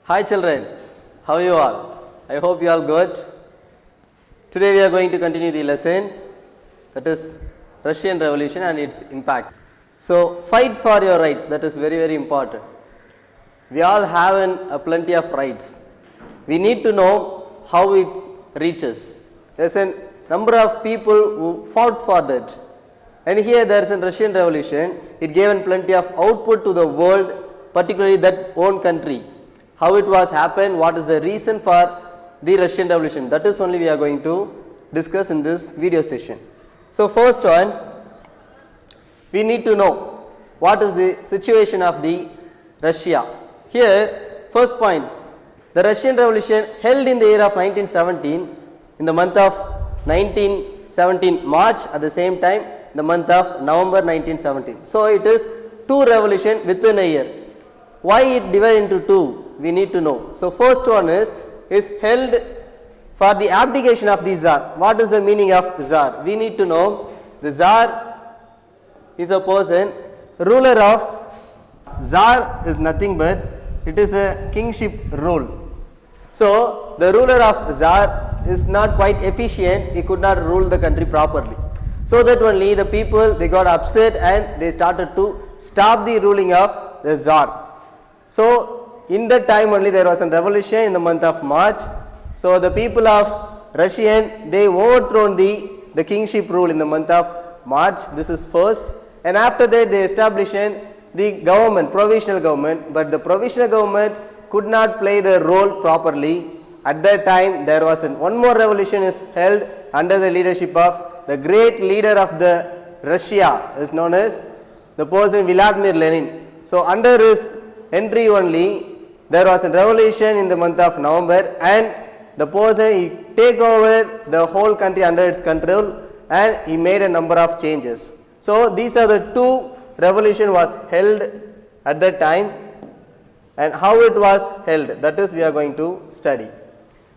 Hi children, how are you all? I hope you all good. Today we are going to continue the lesson, that is Russian Revolution and its impact. So fight for your rights, that is very important. We all have a plenty of rights. We need to know how it reaches. There is a number of people who fought for that. And here there is a Russian Revolution, it gave plenty of output to the world, particularly that own country. How it was happened, what is the reason for the Russian Revolution, that is only we are going to discuss in this video session. So first one, we need to know what is the situation of the Russia. Here first point, the Russian Revolution held in the year of 1917, in the month of 1917 March, at the same time the month of November 1917. So it is two revolution within a year. Why it divided into two? We need to know. So first one is held for the abdication of the Tsar. What is the meaning of Tsar? We need to know the Tsar is a person, ruler of, Tsar is nothing but it is a kingship rule. So the ruler of Tsar is not quite efficient, he could not rule the country properly. So that only the people, they got upset and they started to stop the ruling of the Tsar. So in that time only there was a revolution in the month of March. So the people of Russian, they overthrown the kingship rule in the month of March. This is first. And after that they established the government, provisional government, but the provisional government could not play the role properly. At that time there was one more revolution is held under the leadership of the great leader of the Russia, is known as the person Vladimir Lenin. So under his entry only there was a revolution in the month of November, and the person he take over the whole country under its control, and he made a number of changes. So these are the two revolution was held at that time, and how it was held, that is we are going to study.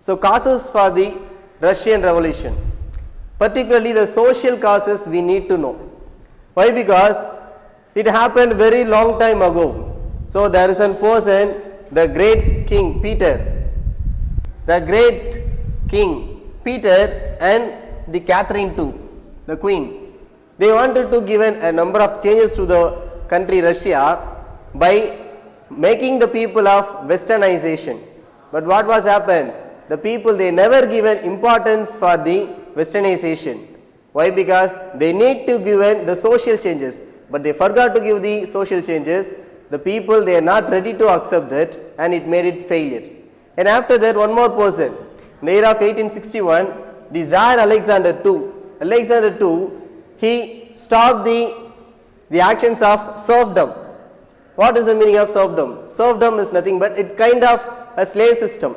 So causes for the Russian Revolution, particularly the social causes we need to know. Why? Because it happened very long time ago. So there is a person, the great king Peter, and the Catherine too, the queen. They wanted to give a number of changes to the country Russia by making the people of westernization. But what was happened? The people, they never given importance for the westernization. Why? Because they need to give the social changes, but they forgot to give the social changes. The people, they are not ready to accept that, and it made it failure. And after that one more person, in the year of 1861, the Tsar Alexander II, he stopped the actions of serfdom. What is the meaning of serfdom? Serfdom is nothing but it kind of a slave system.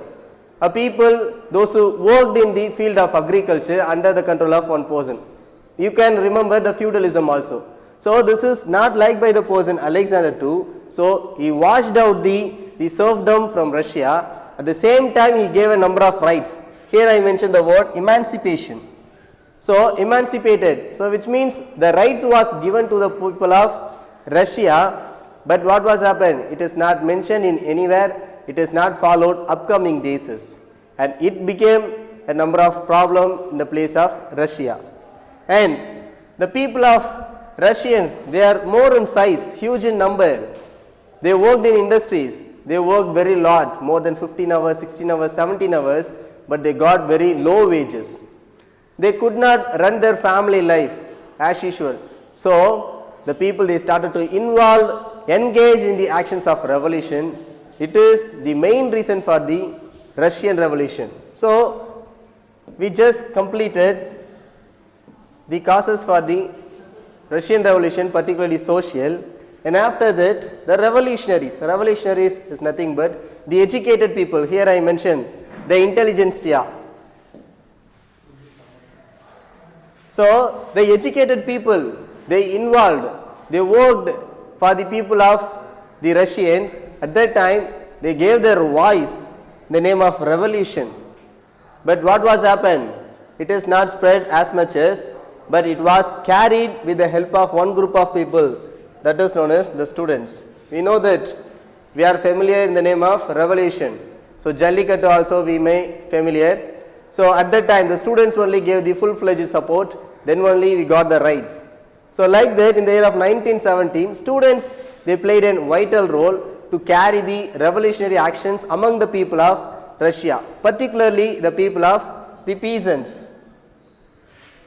A people, those who worked in the field of agriculture under the control of one person. You can remember the feudalism also. So this is not liked by the person Alexander II. So he washed out the serfdom from Russia. At the same time he gave a number of rights. Here I mentioned the word emancipation. So emancipated, so which means the rights was given to the people of Russia, but what was happened? It is not mentioned in anywhere, it is not followed upcoming days, and it became a number of problem in the place of Russia. And the people of Russians, they are more in size, huge in number. They worked in industries, they worked very large, more than 15 hours, 16 hours, 17 hours, but they got very low wages. They could not run their family life as usual. So the people, they started to engage in the actions of revolution. It is the main reason for the Russian Revolution. So we just completed the causes for the Russian Revolution, particularly social, and after that the revolutionaries is nothing but the educated people. Here I mentioned the intelligentsia. So the educated people, they worked for the people of the Russians. At that time they gave their voice in the name of revolution. But what was happened? It is not spread as much as, but it was carried with the help of one group of people, that is known as the students. We know that we are familiar in the name of revolution. So Jallikattu also we may familiar. So at that time the students only gave the full-fledged support, then only we got the rights. So like that in the year of 1917, students they played a vital role to carry the revolutionary actions among the people of Russia, particularly the people of the peasants.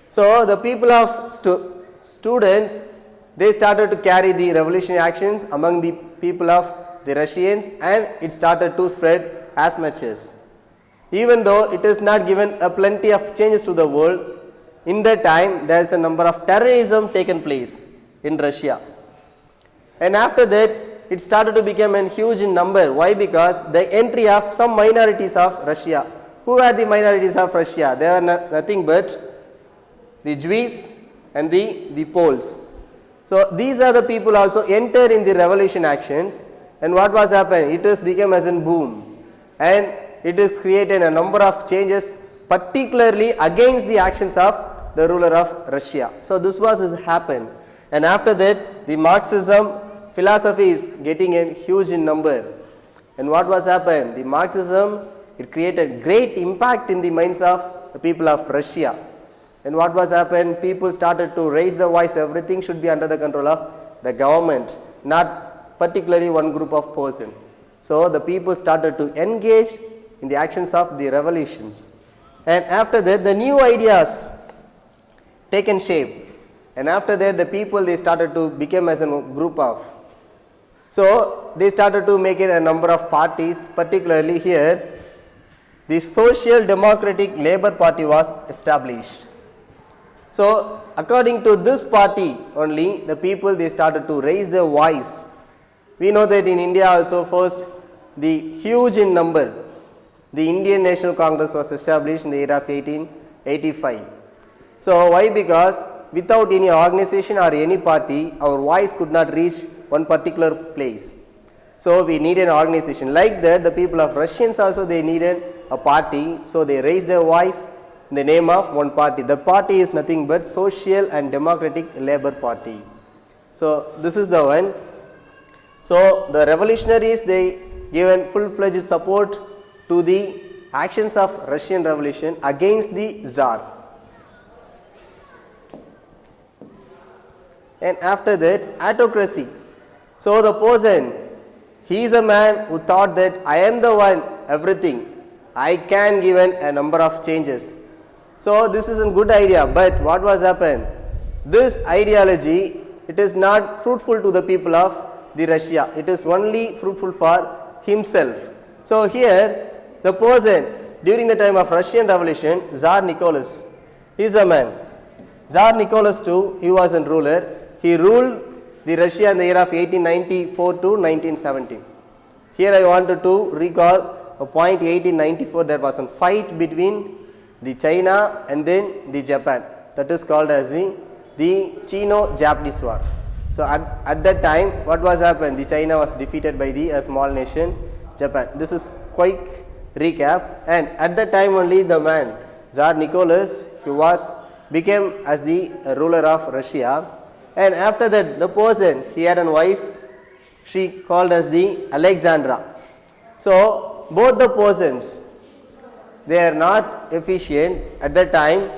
So the people of students they started to carry the revolutionary actions among the people of the Russians, and it started to spread as much as. Even though it is not given a plenty of changes to the world, in that time there is a number of terrorism taken place in Russia. And after that it started to become a huge in number. Why? Because the entry of some minorities of Russia. Who are the minorities of Russia? They are nothing but the Jews and the Poles. So these are the people also entered in the revolution actions, and what was happened? It has become as a boom, and it has created a number of changes, particularly against the actions of the ruler of Russia. So this was happened, and after that the Marxism philosophy is getting a huge in number. And what was happened? The Marxism, it created great impact in the minds of the people of Russia. And what was happened? People started to raise the voice. Everything should be under the control of the government, not particularly one group of person. So the people started to engage in the actions of the revolutions. And after that the new ideas taken shape. And after that the people they started to become as a group of. So they started to make it a number of parties, particularly here the Social Democratic Labour Party was established. So according to this party only, the people they started to raise their voice. We know that in India also first the huge in number, the Indian National Congress was established in the year of 1885. So why? Because without any organization or any party, our voice could not reach one particular place. So we need an organization. Like that the people of Russians also they needed a party, so they raised their voice in the name of one party. The party is nothing but Social and Democratic Labour Party. So this is the one. So the revolutionaries they given full-fledged support to the actions of Russian Revolution against the Tsar. And after that autocracy. So the person, he is a man who thought that I am the one everything, I can give a number of changes. So this is a good idea, but what was happened? This ideology, it is not fruitful to the people of the Russia. It is only fruitful for himself. So here the person during the time of Russian Revolution, Tsar Nicholas, he is a man. Tsar Nicholas II, he was a ruler. He ruled the Russia in the year of 1894 to 1917. Here I wanted to recall a point. 1894 there was a fight between the China and then the Japan, that is called as the Chino-Japanese war. So at that time what was happened? The China was defeated by the small nation Japan. This is quick recap. And at that time only the man Tsar Nicholas, he became as the ruler of Russia. And after that the person, he had a wife, she called as the Alexandra. So both the persons, they are not efficient. At that time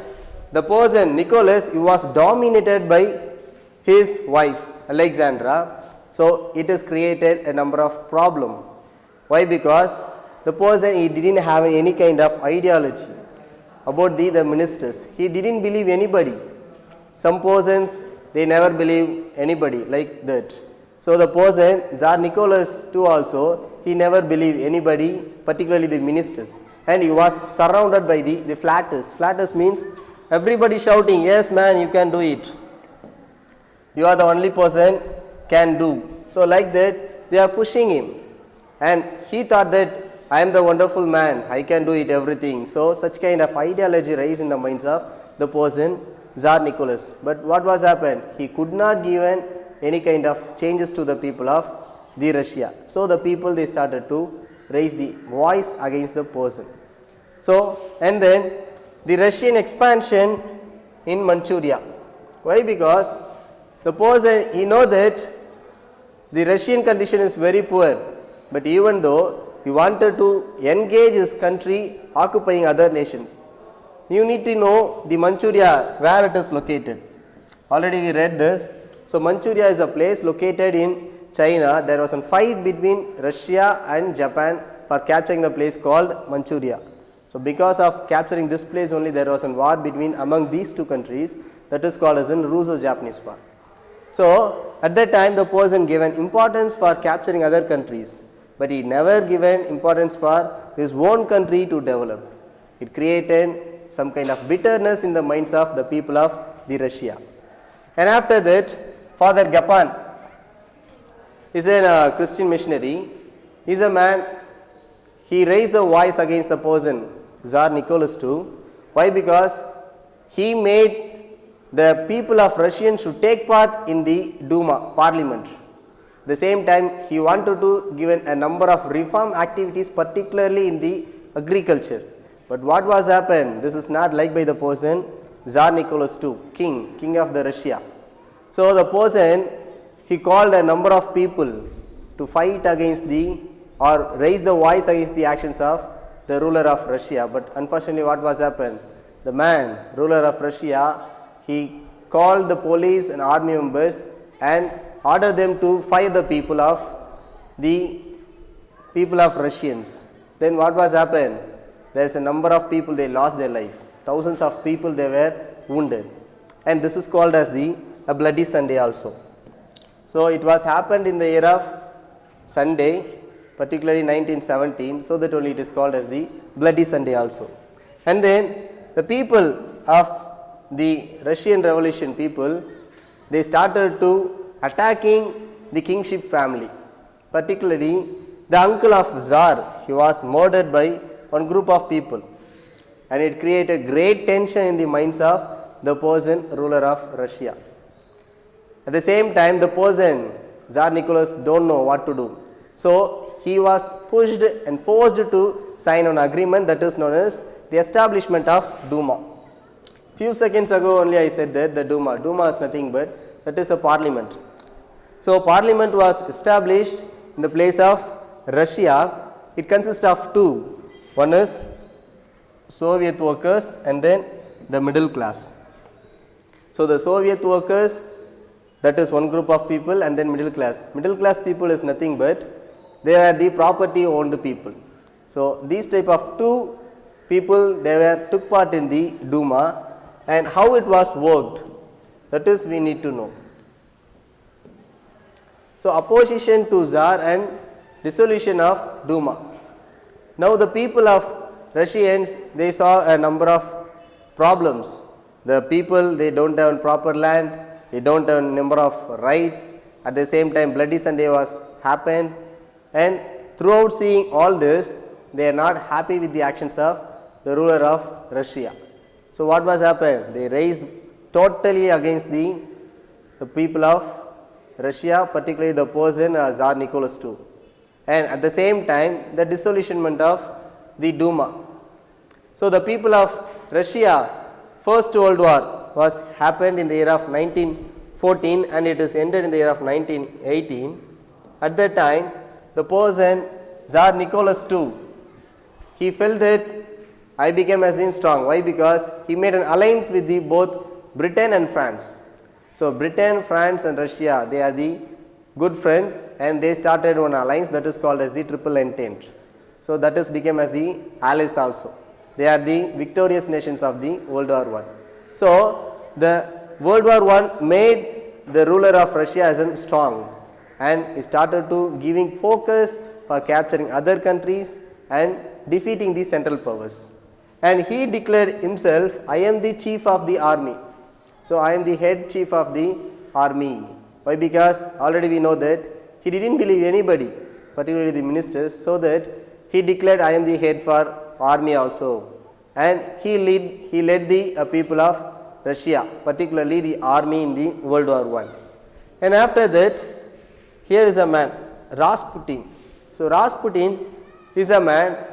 the person Nicholas, he was dominated by his wife Alexandra. So it has created a number of problems. Why? Because the person, he didn't have any kind of ideology about the ministers. He didn't believe anybody. Some persons, they never believe anybody like that. So the person Tsar Nicholas II also, he never believed anybody, particularly the ministers. And he was surrounded by the flatters. Flatters means everybody shouting, yes man, you can do it. You are the only person can do. So like that they are pushing him. And he thought that I am the wonderful man, I can do it everything. So such kind of ideology raised in the minds of the person Tsar Nicholas. But what was happened? He could not give any kind of changes to the people of the Russia. So the people, they started to raise the voice against the person. So and then the Russian expansion in Manchuria. Why? Because the person, he know that the Russian condition is very poor. but even though he wanted to engage his country occupying other nation, you need to know the Manchuria, where it is located. Already we read this. So Manchuria is a place located in China. There was a fight between Russia and Japan for capturing the place called Manchuria. So because of capturing this place only, there was a war between among these two countries, that is called as the Russo-Japanese War. So at that time the person given importance for capturing other countries, but he never given importance for his own country to develop. It created some kind of bitterness in the minds of the people of the Russia. And after that, Father Gapan is a Christian missionary. He is a man, he raised the voice against the person Tsar Nicholas II. Why? Because he made the people of Russia should take part in the Duma parliament. At the same time, he wanted to give a number of reform activities, particularly in the agriculture. But what was happened? This is not liked by the person Tsar Nicholas II, king of the Russia. So the person, he called a number of people to fight against the or raise the voice against the actions of the ruler of Russia. But unfortunately, what was happened? The man, ruler of Russia, he called the police and army members and ordered them to fire the people of Russians. Then what was happened? There is a number of people, they lost their life. Thousands of people, they were wounded. And this is called as a Bloody Sunday also. So it was happened in the year of Sunday, particularly 1917, so that only it is called as the Bloody Sunday also. And then the people of the Russian Revolution people, they started to attacking the kingship family. Particularly the uncle of Tsar, he was murdered by one group of people, and it created great tension in the minds of the person ruler of Russia. At the same time, the person Tsar Nicholas don't know what to do. So he was pushed and forced to sign an agreement that is known as the establishment of Duma. Few seconds ago only I said that the Duma is nothing but that is a parliament. So parliament was established in the place of Russia. It consists of two. One is Soviet workers and then the middle class. So the Soviet workers, that is one group of people, and then middle class. Middle class people is nothing but they are the property owned people. So these type of two people, they took part in the Duma, and how it was worked, that is we need to know. So opposition to Tsar and dissolution of Duma. Now the people of Russians, they saw a number of problems. The people, they don't have proper land, they don't have a number of rights. At the same time, Bloody Sunday was happened, and throughout seeing all this, they are not happy with the actions of the ruler of Russia. So what was happened? They raised totally against the people of Russia, particularly the person Tsar Nicholas II. And at the same time, the dissolution of the Duma. So the people of Russia, First World War was happened in the year of 1914 and it is ended in the year of 1918. At that time, the person Tsar Nicholas II, he felt that I became as in strong. Why? Because he made an alliance with the both Britain and France. So Britain, France and Russia, they are the good friends, and they started one alliance that is called as the Triple Entente. So that is became as the allies also. They are the victorious nations of the World War I. So the World War I made the ruler of Russia as in strong, and he started to giving focus for capturing other countries and defeating the central powers. And he declared himself, I am the chief of the army. So I am the head chief of the army. Why? Because already we know that he didn't believe anybody, particularly the ministers, so that he declared I am the head for army also. And he led the people of Russia, particularly the army in the World War I. And after that, here is a man, Rasputin. So Rasputin is a man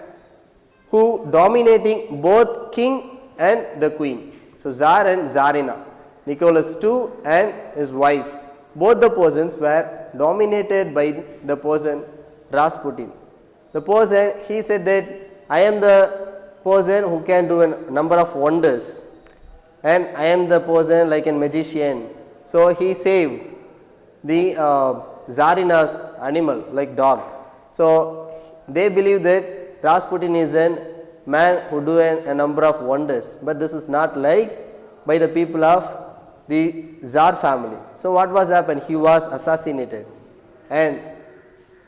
who dominating both king and the queen. So Tsar and Tsarina, Nicholas II and his wife, both the persons were dominated by the person Rasputin. The person, he said that I am the person who can do a number of wonders and I am the person like a magician. So he saved the Tsarina's animal like dog. So they believe that Rasputin is a man who do a number of wonders, but this is not like by the people of the Tsar family. So what was happened? He was assassinated, and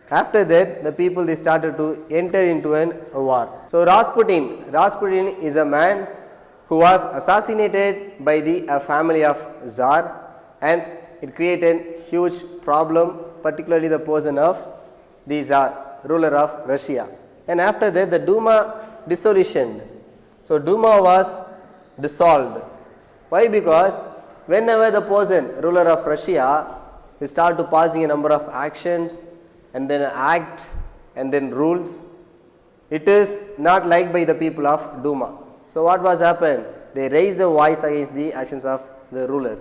after that the people they started to enter into a war. So Rasputin is a man who was assassinated by the family of Tsar, and it created huge problem, particularly the person of the Tsar, ruler of Russia. And after that the Duma dissolution. So Duma was dissolved. Why? Because whenever the person, ruler of Russia, they start to passing a number of actions and then act and then rules, it is not liked by the people of Duma. So what was happened? They raised the voice against the actions of the ruler.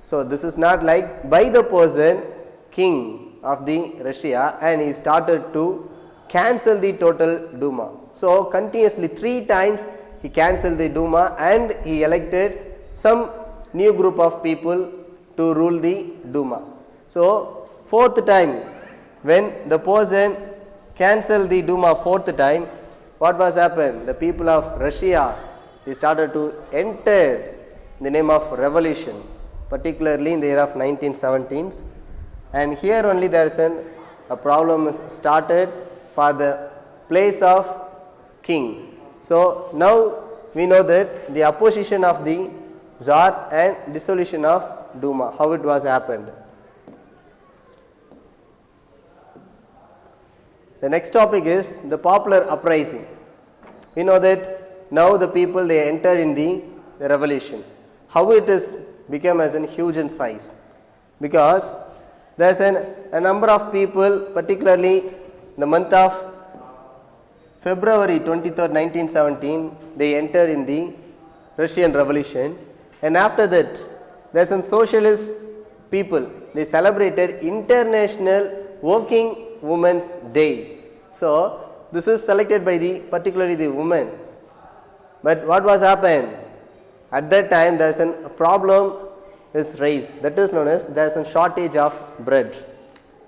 So this is not liked by the person, king of the Russia, and he started to cancel the total Duma. So continuously 3 times he cancelled the Duma and he elected some new group of people to rule the Duma. So 4th time, when the person cancelled the Duma 4th time, what was happened? The people of Russia, they started to enter in the name of revolution, particularly in the year of 1917s. And here only there is a problem is started for the place of king. So now we know that the opposition of the Tsar and dissolution of Duma, how it was happened. The next topic is the popular uprising. We know that now the people they enter in the revolution. How it is become as a huge in size, because there is a number of people, particularly in the month of February 23rd, 1917, they entered in the Russian Revolution, and after that there is some socialist people, they celebrated International Working Women's Day. So this is selected by the particularly the women. But what was happened? At that time there is a problem is raised, that is known as there is a shortage of bread.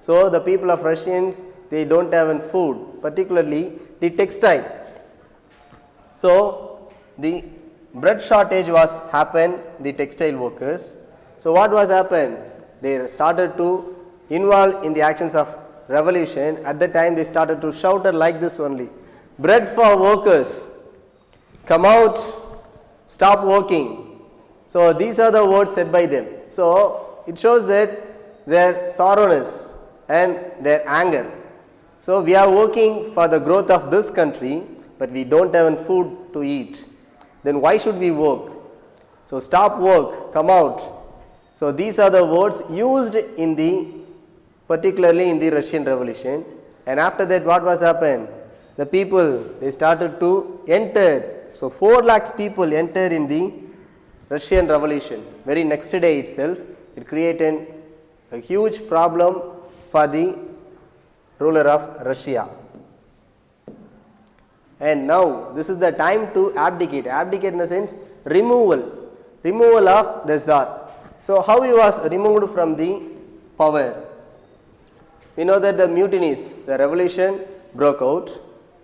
So the people of Russians, they don't have any food, particularly the textile. So the bread shortage was happened, the textile workers. So what was happened? They started to involve in the actions of revolution. At the time they started to shout like this only: bread for workers, come out, stop working. So these are the words said by them. So it shows that their sorrowness and their anger. So we are working for the growth of this country, but we don't have any food to eat. Then why should we work? So stop work, come out. So these are the words used in the, particularly in the Russian Revolution. And after that what was happened? The people, they started to enter. So 4 lakhs people entered in the Russian Revolution. Very next day itself, it created a huge problem for the ruler of Russia. And now this is the time to abdicate. Abdicate in the sense removal of the Tsar. So how he was removed from the power? We know that the mutinies, the revolution broke out,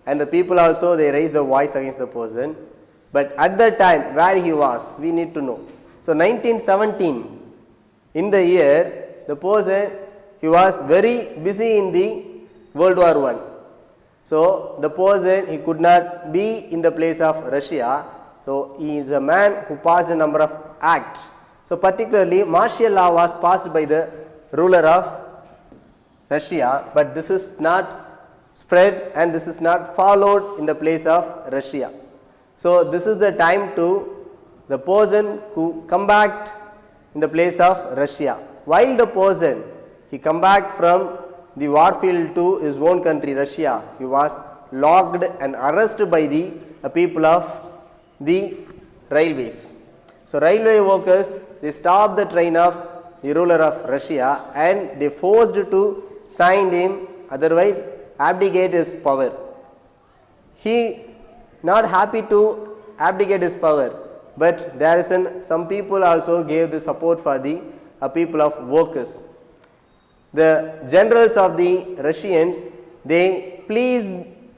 and the people also they raised the voice against the person. But at that time where he was, we need to know. So 1917, in the year, the person, he was very busy in the World War I. So the person, he could not be in the place of Russia. So he is a man who passed a number of acts. So particularly martial law was passed by the ruler of Russia, but this is not spread and this is not followed in the place of Russia. So this is the time to the person who come back in the place of Russia. While the person, he come back from the war field to his own country, Russia, he was locked and arrested by the people of the railways. So railway workers, they stopped the train of the ruler of Russia and they forced to sign him otherwise abdicate his power. He not happy to abdicate his power, but there is some people also gave the support for the people of workers. The generals of the Russians, they pleased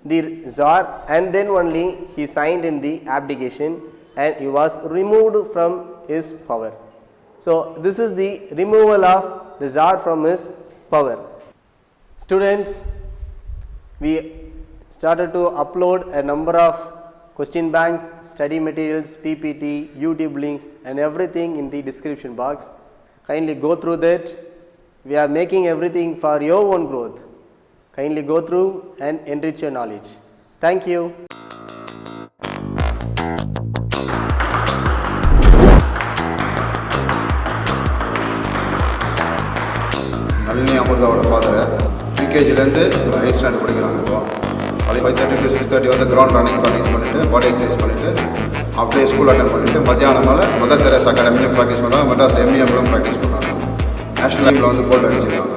the Tsar, and then only he signed in the abdication and he was removed from his power. So this is the removal of the Tsar from his power. Students, we started to upload a number of question bank, study materials, PPT, YouTube link and everything in the description box. Kindly go through that. We are making everything for your own growth. Kindly go through and enrich your knowledge. Thank you. Nalini அமிர்தாவோட father ப்ரீகேஜிலேருந்து 8th standard படிக்கிறாங்க. இப்போ காலை 5:30 to 6:30 வந்து ground running practice பண்ணிவிட்டு பாடி exercise பண்ணிவிட்டு அப்படியே school attend பண்ணிவிட்டு மத்தியானம் மேலே மதர் தெரேசா அகாடமிலையும் ப்ராக்டிஸ் பண்ணுறாங்க. மெட்ராஸில் MEMலும் ப்ராக்டிஸ் பண்ணுறாங்க. நேஷனல் லெவலில் வந்து கோல்டு அடிச்சிருக்காங்க.